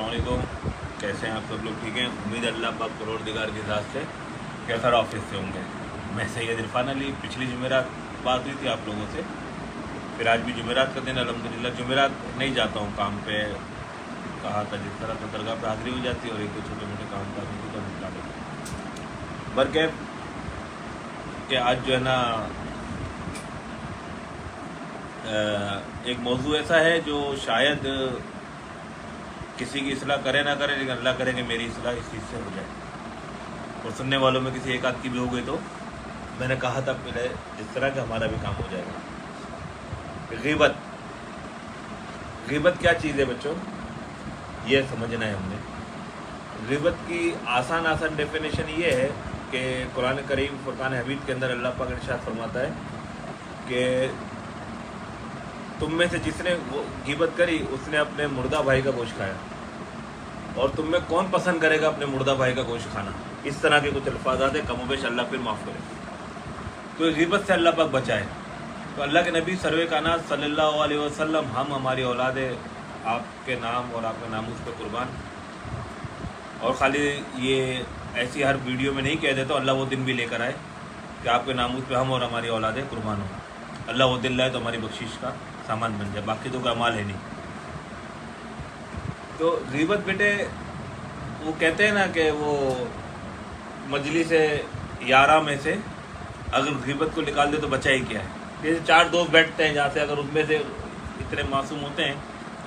अस्सलाम वालेकुम। कैसे हैं आप सब लोग? ठीक हैं? उम्मीद है अल्लाह पाक परवरदिगार की ज़ात से कैसर ऑफिस से होंगे। मैं सैयद इरफान अली। पिछली जुमेरात बात हुई थी आप लोगों से, फिर आज भी जुमेरात का दिन अल्हम्दुलिल्लाह। जुमेरात नहीं जाता हूँ काम पे, कहा था जिस तरह तो दरगाह पे हाज़िरी हो जाती है और एक दो छोटे मोटे काम काज होते तो निपटा लेते। बरकैफ कि आज जो है ना एक मौजू ऐसा है जो शायद किसी की इस्लाह करे ना करे, लेकिन अल्लाह करे कि मेरी इस्लाह इस चीज़ से हो जाए और सुनने वालों में किसी एक आध की भी हो गई तो मैंने कहा था पहले इस तरह का हमारा भी काम हो जाएगा। ग़ीबत, ग़ीबत क्या चीज़ है बच्चों, ये समझना है हमने। ग़ीबत की आसान आसान डेफिनेशन ये है कि कुरान करीम फुरकान हमीद के अंदर अल्लाह पाक इरशाद फरमाता है कि तुम में से जिसने ग़ीबत करी उसने अपने मुर्दा भाई का गोश्त खाया, और तुम में कौन पसंद करेगा अपने मुर्दा भाई का गोश्त खाना। इस तरह के कुछ अल्फाज़ है, कमोबेश अल्लाह फिर माफ़ करे। तो ग़ीबत से अल्लाह पाक बचाए। तो अल्लाह के नबी सर्वे कानात सल्लल्लाहु अलैहि वसल्लम, हम हमारी औलाद आपके नाम और आपके नामूस पे कुर्बान। और ख़ाली ये ऐसी हर वीडियो में नहीं कह देता, अल्लाह वो दिन भी लेकर आए कि आपके नामूस पे हम और हमारी औलादें कुर्बान हो। अल्लाह वो दिन लाए तो हमारी बख्शिश का सामान बन जाए, बाकी तो कोई अमाल है नहीं। तो ग़ीबत बेटे, वो कहते हैं ना कि वो मजलिस यारा में से अगर ग़ीबत को निकाल दे तो बचा ही क्या है। जैसे चार दोस्त बैठते हैं जहाँ से, अगर उनमें से इतने मासूम होते हैं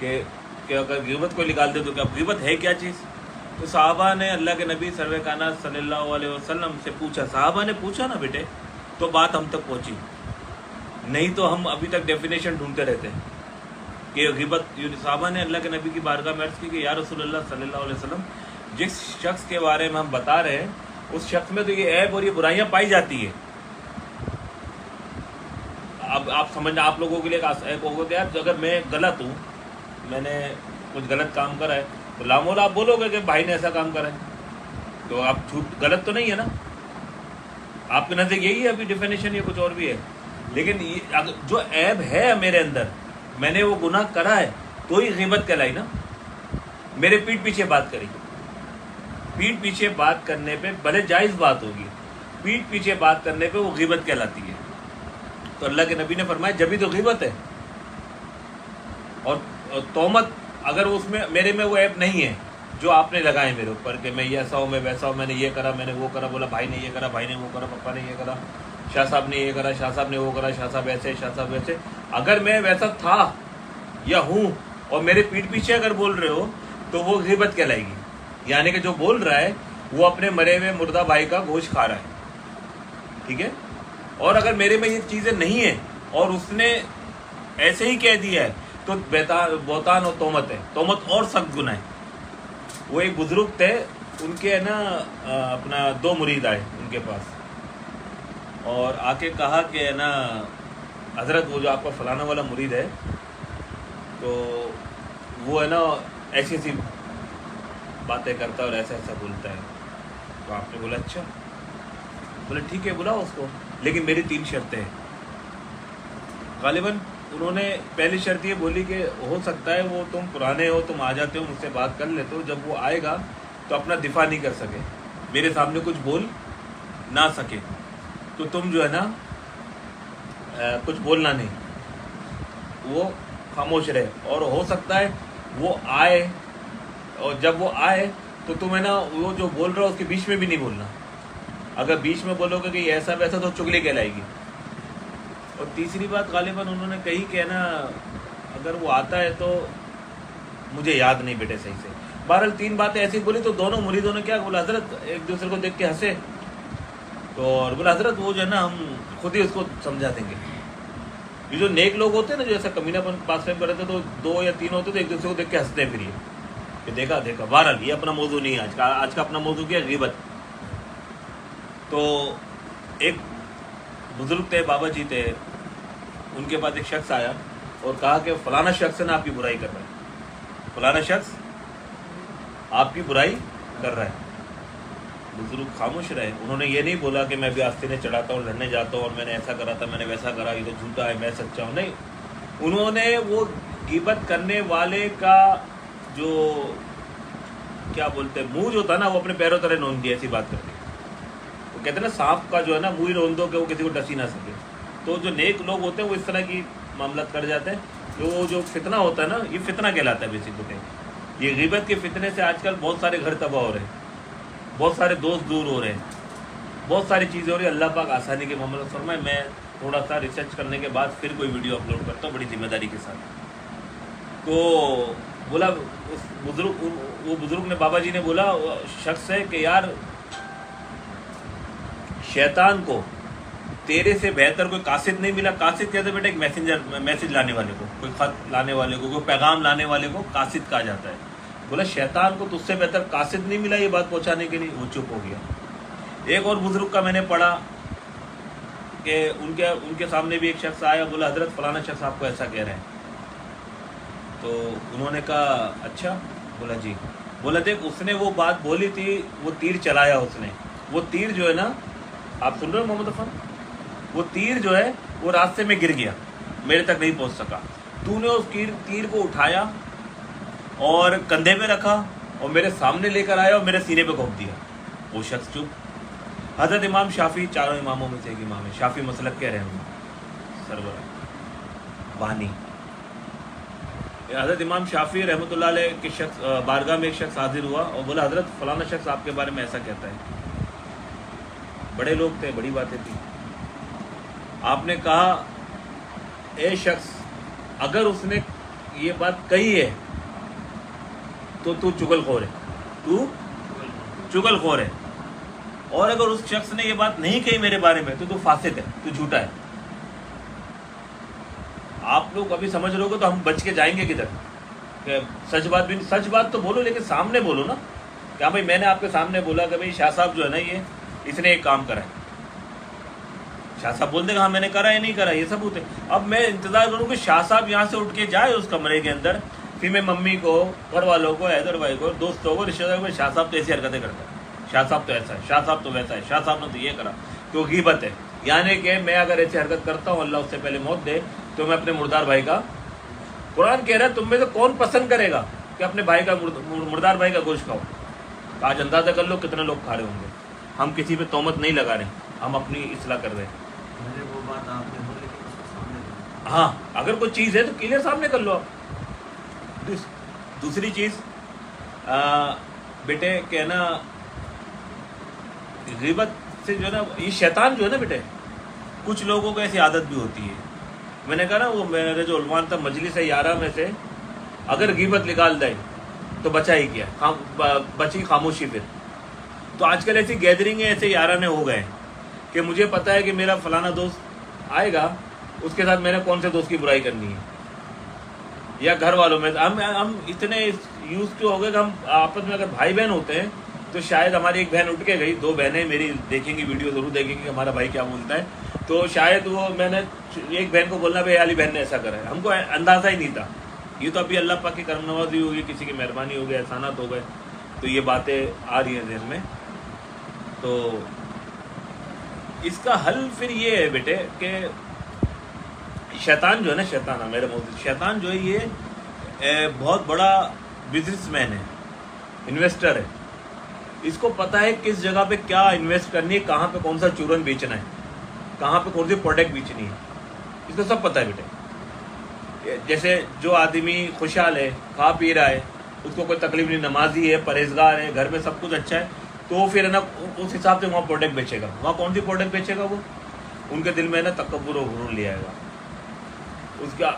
कि अगर ग़ीबत को निकाल दे तो क्या ग़ीबत है क्या चीज़। तो साहबा ने अल्लाह के नबी सर्वे कानात सल्लल्लाहु अलैहि वसल्लम से पूछा, साहबा ने पूछा ना बेटे, तो बात हम तक पहुँची। नहीं तो हम अभी तक डेफिनेशन ढूंढते रहते हैं कि ग़ीबत। साहबा ने अल्लाह के नबी की बारगाह में अर्ज़ की कि या रसूलल्लाह सल्लल्लाहु अलैहि वसल्लम, जिस शख्स के बारे में हम बता रहे हैं उस शख्स में तो ये ऐब और ये बुराइयां पाई जाती है। अब आप समझना, आप लोगों के लिए एक होगा कि यार अगर मैं गलत हूँ, मैंने कुछ गलत काम करा है, तो लामोल आप बोलोगे कि भाई ने ऐसा काम करा है, तो आप झूठ गलत तो नहीं है ना। आपके नज़दीक यही है अभी डेफिनेशन, ये कुछ और भी है। लेकिन जो ऐब है मेरे अंदर, मैंने वो गुनाह करा है, तो ही ग़ीबत कहलाई ना। मेरे पीठ पीछे बात करी, पीठ पीछे बात करने पे भले जायज़ बात होगी, पीठ पीछे बात करने पे वो ग़ीबत कहलाती है। तो अल्लाह के नबी ने फरमाया जब भी तो ग़ीबत है। और तोहमत, अगर उसमें मेरे में वो ऐब नहीं है जो आपने लगाए मेरे ऊपर कि मैं ये ऐसा हूँ, मैं वैसा हूँ, मैंने ये करा, मैंने वो करा, बोला भाई ने ये करा, भाई ने वो करा, पापा ने ये करा, शाह साहब ने ये करा, शाह साहब ने वो करा, शाह साहब ऐसे, शाह साहब वैसे, अगर मैं वैसा था या हूँ और मेरे पीठ पीछे अगर बोल रहे हो तो वो ग़ीबत कहलाएगी। यानी कि जो बोल रहा है वो अपने मरे हुए मुर्दा भाई का गोश्त खा रहा है, ठीक है। और अगर मेरे में ये चीज़ें नहीं है और उसने ऐसे ही कह दिया है तो बोतान और तोहमत है। तोहमत और सख्त गुनाह है। वो एक बुजुर्ग थे, उनके है ना अपना दो मुरीद आए उनके पास और आके कहा कि है ना हज़रत, वो जो आपका फलाना वाला मुरीद है तो वो है ना ऐसी ऐसी बातें करता है और ऐसा ऐसा बोलता है। तो आपने बोला अच्छा, बोले ठीक है बुलाओ उसको, लेकिन मेरी 3 शर्तें हैं। गालिबन उन्होंने पहली शर्त ये बोली कि हो सकता है वो तुम पुराने हो, तुम आ जाते हो, मुझसे बात कर लेते हो, जब वो आएगा तो अपना दिफा नहीं कर सके, मेरे सामने कुछ बोल ना सके, तो तुम जो है ना कुछ बोलना नहीं, वो खामोश रहे। और हो सकता है वो आए और जब वो आए तो तुम है ना वो जो बोल रहा हो उसके बीच में भी नहीं बोलना। अगर बीच में बोलोगे कि ऐसा वैसा तो चुगली कहलाएगी। और तीसरी बात गालिबन उन्होंने कही कि है ना अगर वो आता है तो मुझे याद नहीं बेटे सही से। बहरहाल 3 बातें ऐसी बोली तो दोनों मुरीदों ने क्या बोला, हज़रत एक दूसरे को देख के हंसे। तो और बोला हज़रत वो जो है ना हम खुद ही उसको समझा देंगे। ये जो नेक लोग होते हैं ना, जो ऐसा कमीनापन पास टाइम करते तो 2 या 3 होते तो एक दूसरे को देख के हंसते हैं फिर ये कि देखा देखा। बहरहाल ये अपना मौजू नहीं है आज का अपना मौजू क्या है, ग़ीबत। तो एक बुजुर्ग थे, बाबा जी थे, उनके पास एक शख्स आया और कहा कि फलाना शख्स है ना आपकी बुराई कर रहा है, फलाना शख्स आपकी बुराई कर रहा है। बुजुर्ग खामोश रहे। उन्होंने ये नहीं बोला कि मैं भी आस्तीने चढ़ाता हूँ, लड़ने जाता हूँ और मैंने ऐसा करा था, मैंने वैसा करा, ये तो झूठा है, मैं सच्चा हूँ। नहीं, उन्होंने वो ग़ीबत करने वाले का जो क्या बोलते हैं, मुंह जो था ना वो अपने पैरों तरह नोन दिया, ऐसी बात करते। वो कहते हैं ना सांप का जो है ना मुंह ही रोन दो कि वो किसी को डस ही ना सके। तो जो नेक लोग होते हैं वो इस तरह की मामला कर जाते हैं। तो जो फितना होता है ना, ये फितना कहलाता है बेसिकली। ये गिबत के फितने से आजकल बहुत सारे घर तबाह हो रहे हैं, बहुत सारे दोस्त दूर हो रहे हैं, बहुत सारी चीज़ें हो रही है। अल्लाह पाक आसानी के मामले फरमाए। मैं थोड़ा सा रिसर्च करने के बाद फिर कोई वीडियो अपलोड करता हूँ बड़ी जिम्मेदारी के साथ। तो बोला उस बुजुर्ग, वो बुजुर्ग ने, बाबा जी ने बोला शख्स है कि यार शैतान को तेरे से बेहतर कोई कासिद नहीं मिला। कासिद कहते बेटा एक मैसेज लाने वाले को, कोई खत लाने वाले को, कोई पैगाम लाने वाले को कासिद कहा जाता है। बोला शैतान को तुझसे बेहतर कासिद नहीं मिला ये बात पहुंचाने के लिए। वो चुप हो गया। एक और बुजुर्ग का मैंने पढ़ा कि उनके सामने भी एक शख्स आया, बोला हजरत फलाना शख्स आपको ऐसा कह रहे हैं। तो उन्होंने कहा अच्छा। बोला जी। बोला देख उसने वो बात बोली थी, वो तीर चलाया उसने, वो तीर जो है ना, आप सुन रहे हो मोहम्मद अफर, वो तीर जो है वो रास्ते में गिर गया, मेरे तक नहीं पहुंच सका। तूने उस तीर को उठाया और कंधे पे रखा और मेरे सामने लेकर आया और मेरे सीने पे घोंप दिया। वो शख्स चुप। हजरत इमाम शाफी चारों इमामों में से एक इमाम है, शाफी मसलक कह रहे हैं सरवर बानी। हजरत इमाम शाफी रहमतुल्लाह अलैह के शख्स बारगाह में एक शख्स हाजिर हुआ और बोला हजरत फलाना शख्स आपके बारे में ऐसा कहता है। बड़े लोग थे, बड़ी बातें थी। आपने कहा ए शख्स अगर उसने ये बात कही है तो तू चुगलखोर है, तू चुगलखोर है, और अगर उस शख्स ने ये बात नहीं कही मेरे बारे में तो तू फासिद है, तू झूठा है। आप लोग अभी समझ रहे हो तो हम बच के जाएंगे किधर? सच बात भी, सच बात तो बोलो लेकिन सामने बोलो ना। क्या भाई मैंने आपके सामने बोला कि भाई शाह साहब जो है ना ये इसने एक काम करा है, शाह साहब बोल देगा हाँ मैंने करा है नहीं करा, ये सबूत है। अब मैं इंतजार करूँ कि शाह साहब यहाँ से उठ के जाए उस कमरे के अंदर, फिर मैं मम्मी को, घर वालों को, हैदर भाई को, दोस्तों को, रिश्तेदारों को, शाह साहब तो ऐसी हरकतें करता है, शाह साहब तो ऐसा है, शाह साहब तो वैसा है, शाह साहब ने तो ये करा, तो गीबत है। यानी कि मैं अगर ऐसी हरकत करता हूँ अल्लाह उससे पहले मौत दे तो मैं अपने मुर्दार भाई का, कुरान कह रहा है तुम में से कौन पसंद करेगा कि अपने भाई का मुर्दार भाई का गोश्त खाओ। तो आज अंदाजा कर लो कितने लोग खा रहे होंगे। हम किसी पे तोहमत नहीं लगा रहे, हम अपनी इस्लाह कर रहे हैं। वो बात आपने बोली कि उसको सामने दो। हाँ अगर कोई चीज़ है तो क्लियर सामने कर लो आप। दूसरी चीज़ बेटे कहना गिबत से जो है ना, ये शैतान जो है ना बेटे, कुछ लोगों को ऐसी आदत भी होती है। मैंने कहा ना वो मेरे जो उलमान था मजलिस है 11 में से अगर गिबत निकाल दे तो बचा ही क्या, बची खामोशी। फिर तो आजकल ऐसी गैदरिंग है, ऐसे 11 ने हो गए कि मुझे पता है कि मेरा फलाना दोस्त आएगा, उसके साथ मैंने कौन से दोस्त की बुराई करनी है, या घर वालों में हम इतने यूज टू हो गए कि हम आपस में अगर भाई बहन होते हैं तो शायद हमारी एक बहन उठ के गई, 2 बहनें मेरी देखेंगी वीडियो जरूर देखेंगी कि हमारा भाई क्या बोलता है, तो शायद वो मैंने एक बहन को बोलना भाई वाली बहन ने ऐसा करा है, हमको अंदाजा ही नहीं था। ये तो अभी अल्लाह पाक की करम नवाजी होगी, किसी की मेहरबानी हो गई, एहसानात हो गए, तो ये बातें आ रही हैं ज़हन में। तो इसका हल फिर ये है बेटे कि शैतान जो है ना, शैतान है मेरे मौजूद, शैतान जो है ये बहुत बड़ा बिजनेसमैन है, इन्वेस्टर है। इसको पता है किस जगह पे क्या इन्वेस्ट करनी है, कहाँ पे कौन सा चूरन बेचना है, कहाँ पे कौन सी प्रोडक्ट बेचनी है, इसको सब पता है बेटे। जैसे जो आदमी खुशहाल है, खा पी रहा है, उसको कोई तकलीफ नहीं, नमाजी है, परहेजगार है, घर में सब कुछ अच्छा है, तो फिर है ना उस हिसाब से वहाँ प्रोडक्ट बेचेगा। वहाँ कौन सी प्रोडक्ट बेचेगा? वो उनके दिल में है ना तकब्बुर और गुरूर ले आएगा। उसका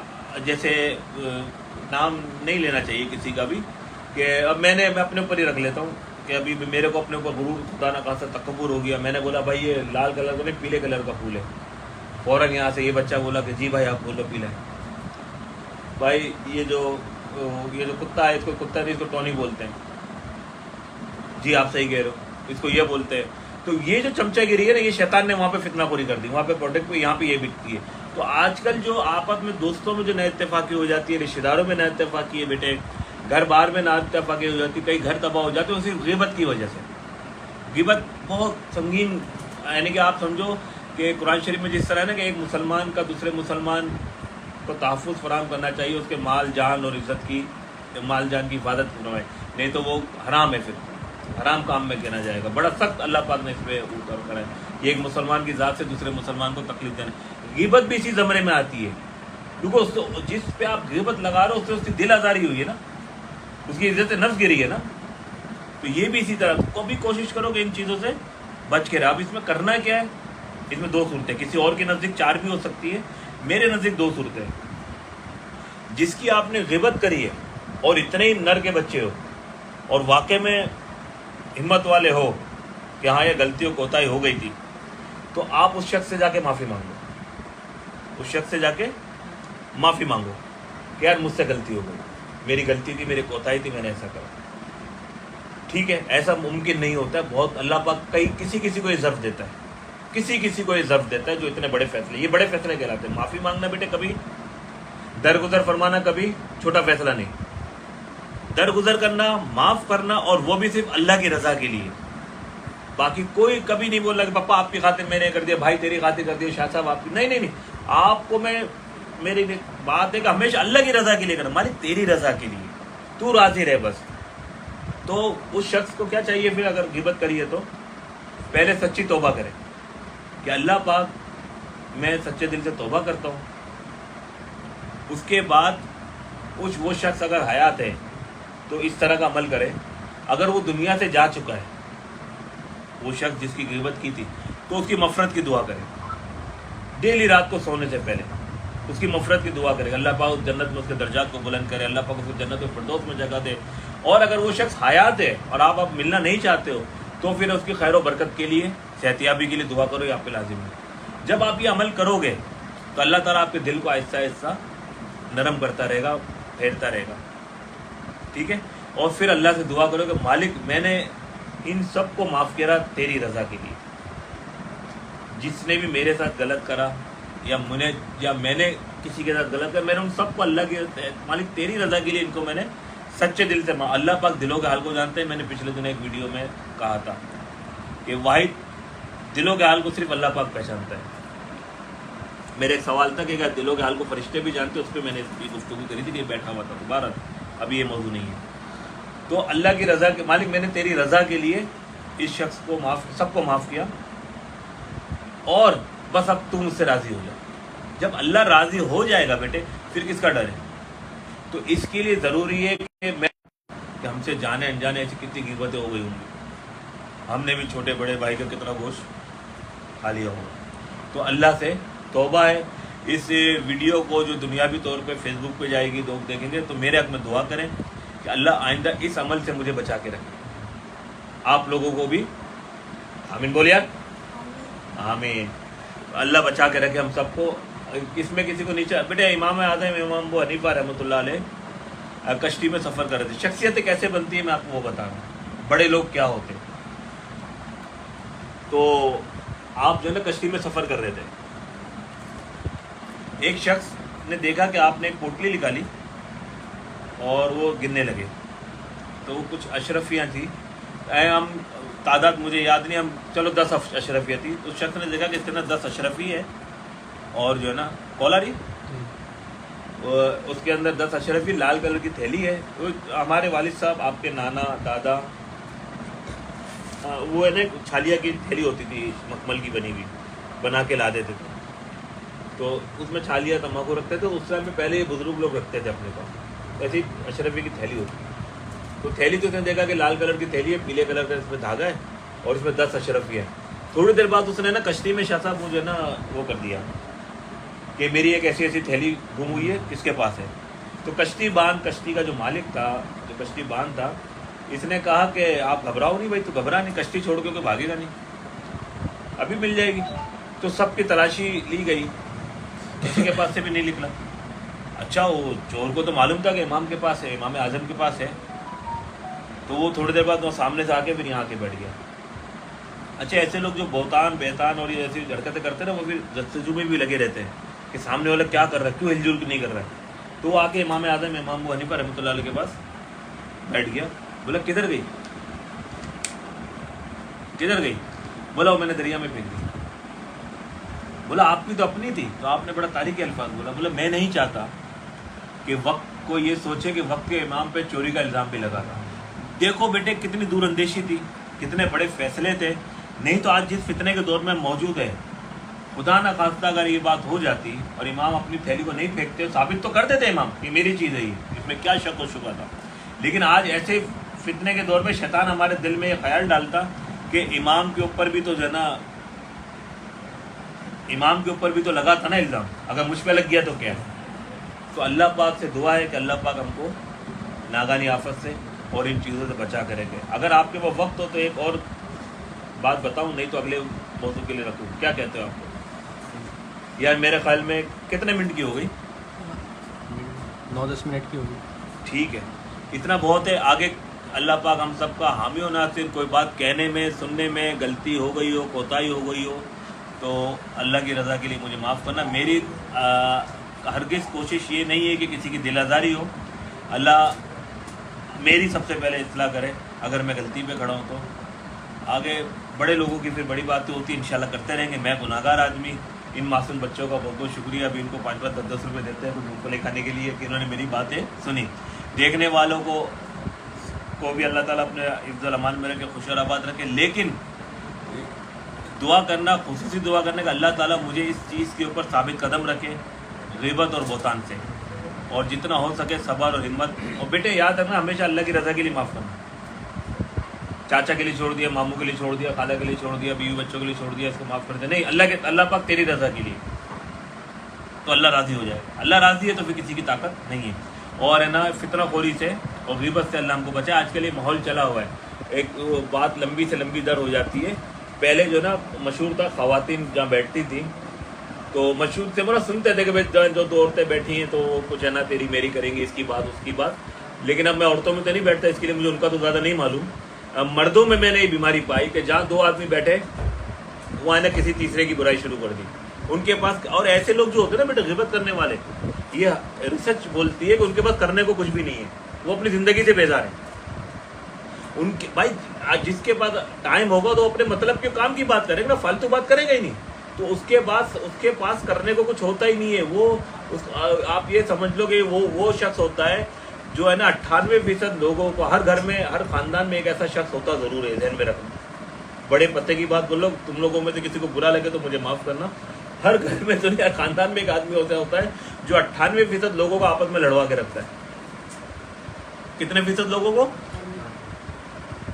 जैसे नाम नहीं लेना चाहिए किसी का भी, कि अब मैं अपने ऊपर ही रख लेता हूँ कि अभी मेरे को अपने ऊपर गुरूर, खुदा ना खासा तकब्बुर हो गया। मैंने बोला भाई ये लाल कलर का नहीं पीले कलर का फूल है, फ़ौरन यहाँ से ये बच्चा बोला कि जी भाई आप बोलो पीला है। भाई ये जो कुत्ता है, इसको कुत्ता नहीं, इसको टॉनी बोलते हैं। जी आप सही कह रहे हो, इसको ये बोलते हैं। तो ये जो चमचागिरी है ना, ये शैतान ने वहाँ पे फितनाखोरी कर दी, वहाँ पे प्रोडक्ट पे, यहाँ पे ये बिकती है। तो आजकल जो आपस में दोस्तों में जो ना इत्तेफाकी हो जाती है, रिश्तेदारों में ना इत्तेफाकी है बेटे, घर बार में ना इत्तेफाकी हो जाती है, कई घर तबाह हो जाते हैं सिर्फ गिबत की वजह से। गिबत बहुत संगीन, यानी कि आप समझो कि कुरान शरीफ में जिस तरह है ना कि एक मुसलमान का दूसरे मुसलमान को तहफ़्फ़ुज़ फराहम करना चाहिए, उसके माल जान और इज़्ज़त की माल जान की हिफाजत फरमाए, नहीं तो वो हराम है, फिर हराम काम में गिना जाएगा। बड़ा सख्त अल्लाह पाक ने इस पर उतर करा है। ये एक मुसलमान की ज़ात से दूसरे मुसलमान को तकलीफ देना, गिबत भी इसी ज़मरे में आती है, क्योंकि जिस पे आप गिबत लगा रहे हो उससे उसकी दिल आज़ारी हुई है ना, उसकी इज्जत नफ्स गिरी है ना। तो ये भी इसी तरह, कभी कोशिश करो कि इन चीज़ों से बच के रहे। अब इसमें करना क्या है, इसमें दो सूरतें, किसी और के नज़दीक चार भी हो सकती है, मेरे नज़दीक दो सूरतें। जिसकी आपने गिबत करी है और इतने ही नर के बच्चे हो और वाकई में हिम्मत वाले हो कि हाँ ये गलती और कोताही हो गई थी, तो आप उस शख्स से जाके माफ़ी मांगो, उस शख्स से जाके माफ़ी मांगो कि यार मुझसे गलती हो गई, मेरी गलती थी, मेरी कोताही थी, मैंने ऐसा करा। ठीक है, ऐसा मुमकिन नहीं होता है, बहुत अल्लाह पाक कई किसी किसी को ये ज़र्फ़ देता है, किसी किसी को ये ज़र्फ़ देता है जो इतने बड़े फैसले, ये बड़े फैसले कहलाते हैं। माफ़ी मांगना बेटे कभी दरगुजर फरमाना कभी छोटा फैसला नहीं, दरगुजर करना, माफ़ करना, और वो भी सिर्फ अल्लाह की रज़ा के लिए। बाकी कोई कभी नहीं बोल रहा कि पापा आपकी खातिर मैंने कर दिया, भाई तेरी खातिर कर दिया, शाह साहब आपकी, नहीं नहीं नहीं, आपको मैं, मेरी बात है कि हमेशा अल्लाह की रज़ा के लिए करना, मालिक तेरी रज़ा के लिए, तू राज़ी रहे बस। तो उस शख्स को क्या चाहिए फिर, अगर गिबत करी है तो पहले सच्ची तौबा करे कि अल्लाह पाक मैं सच्चे दिल से तौबा करता हूँ। उसके बाद वो शख्स अगर हयात है तो इस तरह का अमल करे। अगर वो दुनिया से जा चुका है, वो शख्स जिसकी गिबत की थी, तो उसकी मफ़रत की दुआ करे, डेली रात को सोने से पहले उसकी मफ़रत की दुआ करे, अल्लाह पाक उस जन्नत में उसके दर्जात को बुलंद करे, अल्लाह पाक उसको जन्नत में फिरदौस में जगह दे। और अगर वो शख्स हयात है और आप मिलना नहीं चाहते हो, तो फिर उसकी खैर व बरकत के लिए, सेहतियाबी के लिए दुआ करो, ये आप पे लाजिम है। जब आप ये अमल करोगे तो अल्लाह ताला आपके दिल को आहिस्ता आहिस्ता नरम करता रहेगा, फेरता रहेगा, ठीक है। और फिर अल्लाह से दुआ करो कि मालिक मैंने इन सब को माफ़ किया तेरी रज़ा के लिए, जिसने भी मेरे साथ गलत करा या मैंने किसी के साथ गलत करा, मैंने उन सबको अल्लाह के, मालिक तेरी रज़ा के लिए इनको मैंने सच्चे दिल से अल्लाह पाक दिलों के हाल को जानते हैं। मैंने पिछले दिन एक वीडियो में कहा था कि वाहिद दिलों के हाल को सिर्फ अल्लाह पाक पहचानता है। मेरे एक सवाल था कि क्या दिलों के हाल को फरिश्ते भी जानते, उस पर मैंने इसकी गुफ्तगू करी थी कि बैठा हुआ था, दोबारा अभी ये मौजूद नहीं है। तो अल्लाह की रज़ा के, मालिक मैंने तेरी रज़ा के लिए इस शख्स को सबको माफ़ किया, और बस अब तू मुझसे राज़ी हो जा। जब अल्लाह राज़ी हो जाएगा बेटे, फिर किसका डर है। तो इसके लिए ज़रूरी है कि हमसे जाने अनजाने ऐसी कितनी गिबतें हो गई होंगी, हमने भी छोटे बड़े भाई का कितना गोश्त खा लिया होगा। तो अल्लाह से तौबा है। इस वीडियो को जो दुनियावी तौर पे फेसबुक पे जाएगी, लोग देखेंगे, तो मेरे हक़ में दुआ करें कि अल्लाह आइंदा इस अमल से मुझे बचा के रखे, आप लोगों को भी। आमीन बोलिए, आमीन। अल्लाह बचा के रखे हम सबको। इसमें किसी को नीचे, बेटे इमाम आज़म इमाम अबू हनीफा रहमतुल्लाह अलैह कश्ती में सफ़र कर रहे थे। शख्सियतें कैसे बनती है मैं आपको वो बता रहा हूँ, बड़े लोग क्या होते हैं। तो आप जो है ना कश्ती में सफ़र कर रहे थे, एक शख्स ने देखा कि आपने एक पोटली निकाली और वो गिनने लगे। तो वो कुछ अशरफियाँ थी, हम तादाद मुझे याद नहीं, हम चलो 10 अशरफियाँ थी। उस शख्स ने देखा कि इसके अंदर 10 अशरफी है और जो है ना कॉलरी, उसके अंदर 10 अशरफी लाल कलर की थैली है। वो हमारे वालिद साहब, आपके नाना दादा, वो है ना छालिया की थैली होती थी, मखमल की बनी हुई, बना के ला देते थे। तो उसमें छालिया तम्बाकू रखते थे। उस टाइम में पहले ये बुजुर्ग लोग रखते थे अपने पास, ऐसी अशरफी की थैली होती थी। तो थैली तो उसने देखा कि लाल कलर की थैली है, पीले कलर का इसमें धागा है और इसमें 10 अशरफी है। थोड़ी देर बाद उसने ना कश्ती में, शाह साहब मुझे ना वो कर दिया कि मेरी एक ऐसी ऐसी थैली गुम हुई है, किसके पास है। तो कश्ती का जो मालिक था, जो कश्ती बांध था, इसने कहा कि आप घबराओ नहीं भाई, तो घबरा नहीं, कश्ती छोड़ के भागेगा नहीं, अभी मिल जाएगी। तो सबकी तलाशी ली गई, किसी के पास से भी नहीं निकला। अच्छा, वो चोर को तो मालूम था कि इमाम के पास है, इमाम आज़म के पास है। तो वो थोड़ी देर बाद वो सामने से आके फिर यहाँ आके बैठ गया। अच्छा, ऐसे लोग जो बहुतान बेतान और ये ऐसी हरकतें करते हैं ना, वो फिर जस्तजू में भी लगे रहते हैं कि सामने वाला क्या कर रहा है, क्यों हिलजुल नहीं कर रहा है। तो वो आके इमाम आज़म इमाम अबू हनीफा रहमतुल्लाह अलैह के पास बैठ गया। बोला किधर गई, किधर गई? बोला वो मैंने दरिया में फेंक दी। बोला आपकी तो अपनी थी, तो आपने बड़ा तारीख़ी अल्फाज बोला। बोला मैं नहीं चाहता कि वक्त کوئی یہ سوچے کہ وقت کے امام پہ چوری کا الزام بھی لگا تھا. دیکھو بیٹے کتنی دور اندیشی تھی, کتنے بڑے فیصلے تھے. نہیں تو آج جس فتنے کے دور میں موجود ہے, خدا نہ خواستہ اگر یہ بات ہو جاتی اور امام اپنی تھیلی کو نہیں پھینکتے, ثابت تو کر دیتے امام کہ میری چیز ہے یہ, اس میں کیا شک و شبہ تھا. لیکن آج ایسے فتنے کے دور میں شیطان ہمارے دل میں یہ خیال ڈالتا کہ امام کے اوپر بھی تو جو ہے نا, امام کے اوپر بھی تو لگا تھا نا الزام, اگر مجھ پہ لگ گیا تو کیا ہے. تو اللہ پاک سے دعا ہے کہ اللہ پاک ہم کو ناگانی آفت سے اور ان چیزوں سے بچا کرے گے. اگر آپ کے پاس وقت ہو تو ایک اور بات بتاؤں, نہیں تو اگلے موضوع کے لیے رکھوں. کیا کہتے ہو آپ کو یار؟ میرے خیال میں کتنے منٹ کی ہو گئی؟ 9-10 منٹ کی ہوگی. ٹھیک ہے, اتنا بہت ہے. آگے اللہ پاک ہم سب کا حامی و ناصر. کوئی بات کہنے میں سننے میں غلطی ہو گئی ہو, کوتاہی ہو گئی ہو تو اللہ کی رضا کے لیے مجھے معاف کرنا. میری ہرگز کوشش یہ نہیں ہے کہ کسی کی دل آزاری ہو. اللہ میری سب سے پہلے اصلاح کرے. اگر میں غلطی پہ کھڑا ہوں تو آگے بڑے لوگوں کی پھر بڑی باتیں ہوتی ہیں, انشاءاللہ کرتے رہیں گے. میں گناہگار آدمی. ان معصوم بچوں کا بہت بہت شکریہ. ابھی ان کو 5-10 روپے دیتے ہیں کچھ مونگ پھلی کھانے کے لیے کہ انہوں نے میری باتیں سنی. دیکھنے والوں کو بھی اللہ تعالیٰ اپنے حفظ الامان میں رکھے, خوش اور آباد رکھے. لیکن دعا کرنا, خصوصی دعا کرنے کا, اللہ تعالیٰ مجھے اس چیز کے اوپر ثابت قدم رکھے غیبت اور بہتان سے, اور جتنا ہو سکے صبر اور ہمت. اور بیٹے یاد رکھنا ہمیشہ اللہ کی رضا کے لیے معاف کرنا. چاچا کے لیے چھوڑ دیا, ماموں کے لیے چھوڑ دیا, خالہ کے لیے چھوڑ دیا, بیوی بچوں کے لیے چھوڑ دیا, اس کو معاف کر دیا. نہیں, اللہ پاک تیری رضا کے لیے, تو اللہ راضی ہو جائے. اللہ راضی ہے تو پھر کسی کی طاقت نہیں ہے. اور ہے نا فتنہ خوری سے اور غیبت سے اللہ ہم کو بچائے. آج کل یہ ماحول چلا ہوا ہے, ایک بات لمبی سے لمبی در ہو جاتی ہے. پہلے جو نا مشہور تھا, خواتین جہاں بیٹھتی تھیں تو مشہور سے بڑا سنتے تھے کہ بھائی جو 2 عورتیں بیٹھی ہیں تو کچھ ہے نا تیری میری کریں گی, اس کی بات اس کی بات. لیکن اب میں عورتوں میں تو نہیں بیٹھتا, اس کے لیے مجھے ان کا تو زیادہ نہیں معلوم. مردوں میں نے یہ بیماری پائی کہ جہاں 2 آدمی بیٹھے وہاں نے کسی تیسرے کی برائی شروع کر دی ان کے پاس. اور ایسے لوگ جو ہوتے ہیں نا بیٹے غیبت کرنے والے, یہ ریسرچ بولتی ہے کہ ان کے پاس کرنے کو کچھ بھی نہیں ہے, وہ اپنی زندگی سے بیزار ہیں. ان کے بھائی جس کے پاس ٹائم ہوگا تو اپنے مطلب کے کام کی بات کرے گا نا, فالتو بات کرے گا ہی نہیں. تو اس کے پاس کرنے کو کچھ ہوتا ہی نہیں ہے. وہ آپ یہ سمجھ لو کہ وہ شخص ہوتا ہے جو ہے نا 98% لوگوں کو, ہر گھر میں ہر خاندان میں ایک ایسا شخص ہوتا ضرور ہے, ذہن میں رکھنا. بڑے پتے کی بات بولو, تم لوگوں میں سے کسی کو برا لگے تو مجھے معاف کرنا. ہر گھر میں تو نہیں, ہر خاندان میں ایک آدمی ہوتا ہے جو 98% لوگوں کو آپس میں لڑوا کے رکھتا ہے. کتنے فیصد لوگوں کو؟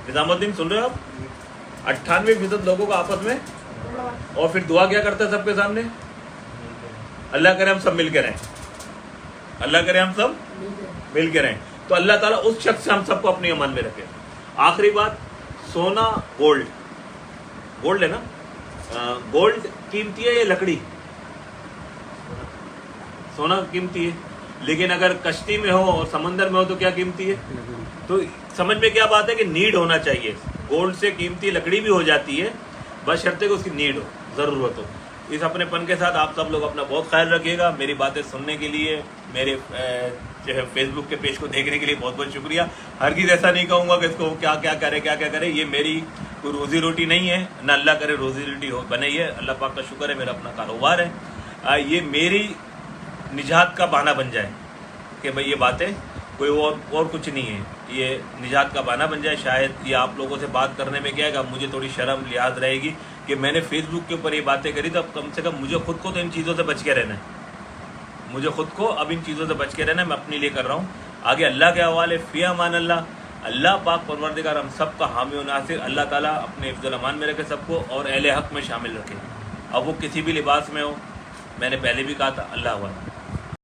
نظام الدین سن رہے ہو آپ؟ 98% لوگوں کو آپس میں. اور پھر دعا کیا کرتا ہے سب کے سامنے؟ اللہ کرے ہم سب مل کے رہیں, اللہ کرے ہم سب مل کے رہیں. تو اللہ تعالیٰ اس شخص سے ہم سب کو اپنی امان میں رکھے. آخری بات, سونا گولڈ ہے نا, گولڈ قیمتی ہے یا لکڑی؟ سونا قیمتی ہے, لیکن اگر کشتی میں ہو اور سمندر میں ہو تو کیا قیمتی ہے؟ تو سمجھ میں کیا بات ہے کہ نیڈ ہونا چاہیے. گولڈ سے قیمتی لکڑی بھی ہو جاتی ہے, بس شرط ہے کہ اس کی نیڈ ہو, ضرورت ہو. اس اپنے پن کے ساتھ آپ سب لوگ اپنا بہت خیال رکھیے گا. میری باتیں سننے کے لیے, میرے جو ہے فیس بک کے پیج کو دیکھنے کے لیے بہت بہت شکریہ. ہرگز ایسا نہیں کہوں گا کہ اس کو کیا کرے. یہ میری کوئی روزی روٹی نہیں ہے, نہ اللہ کرے روزی روٹی ہو بنے. یہ اللہ پاک کا شکر ہے, میرا اپنا کاروبار ہے. یہ میری نجات کا بہانہ بن جائے کہ بھئی یہ باتیں کوئی اور کچھ نہیں ہے, یہ نجات کا بہانہ بن جائے. شاید یہ آپ لوگوں سے بات کرنے میں کیا ہے کہ اب مجھے تھوڑی شرم لحاظ رہے گی کہ میں نے فیس بک کے اوپر یہ باتیں کری, تو اب کم سے کم مجھے خود کو تو ان چیزوں سے بچ کے رہنا ہے. مجھے خود کو اب ان چیزوں سے بچ کے رہنا ہے. میں اپنے لیے کر رہا ہوں. آگے اللہ کے حوالے, فی امان اللہ. اللہ پاک پروردگار ہم سب کا حامی و ناصر. اللہ تعالیٰ اپنے حفظ الامان میں رکھے سب کو, اور اہل حق میں شامل رکھے. اب وہ کسی بھی لباس میں ہو, میں نے پہلے بھی کہا تھا. اللہ حوالہ.